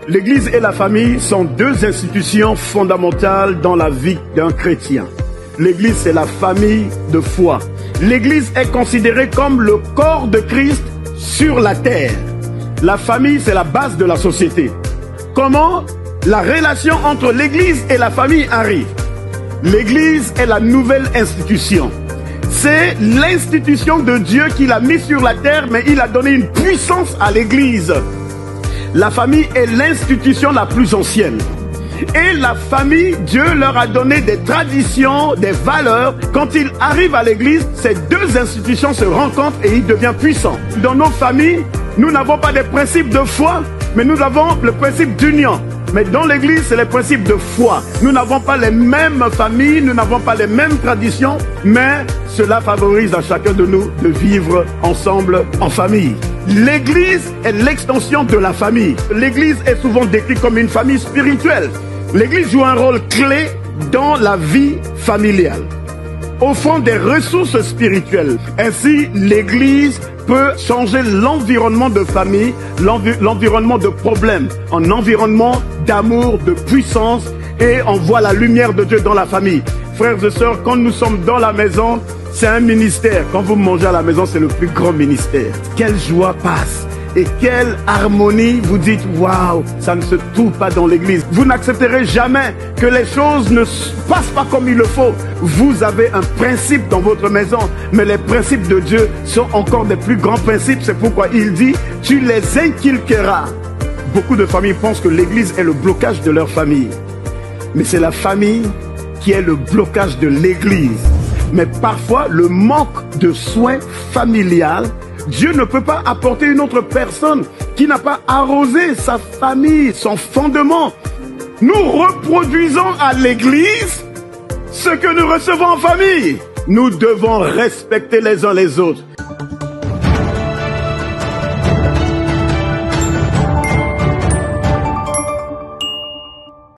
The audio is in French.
L'Église et la famille sont deux institutions fondamentales dans la vie d'un chrétien. L'Église, c'est la famille de foi. L'Église est considérée comme le corps de Christ sur la terre. La famille, c'est la base de la société. Comment la relation entre l'Église et la famille arrive? L'Église est la nouvelle institution. C'est l'institution de Dieu qu'il a mise sur la terre, mais il a donné une puissance à l'Église. La famille est l'institution la plus ancienne. Et la famille, Dieu leur a donné des traditions, des valeurs. Quand ils arrivent à l'église, ces deux institutions se rencontrent et ils deviennent puissants. Dans nos familles, nous n'avons pas des principes de foi, mais nous avons le principe d'union. Mais dans l'église, c'est les principes de foi. Nous n'avons pas les mêmes familles, nous n'avons pas les mêmes traditions, mais cela favorise à chacun de nous de vivre ensemble en famille. L'église est l'extension de la famille. L'église est souvent décrite comme une famille spirituelle. L'église joue un rôle clé dans la vie familiale, offrant des ressources spirituelles. Ainsi, l'église peut changer l'environnement de famille, l'environnement de problèmes, en environnement d'amour, de puissance, et on voit la lumière de Dieu dans la famille. Frères et sœurs, quand nous sommes dans la maison, c'est un ministère. Quand vous mangez à la maison, c'est le plus grand ministère. Quelle joie passe et quelle harmonie. Vous dites, waouh, ça ne se trouve pas dans l'église. Vous n'accepterez jamais que les choses ne se passent pas comme il le faut. Vous avez un principe dans votre maison, mais les principes de Dieu sont encore des plus grands principes. C'est pourquoi il dit, tu les inculqueras. Beaucoup de familles pensent que l'église est le blocage de leur famille. Mais c'est la famille qui est le blocage de l'église. Mais parfois, le manque de soins familial, Dieu ne peut pas apporter une autre personne qui n'a pas arrosé sa famille, son fondement. Nous reproduisons à l'église ce que nous recevons en famille. Nous devons respecter les uns les autres.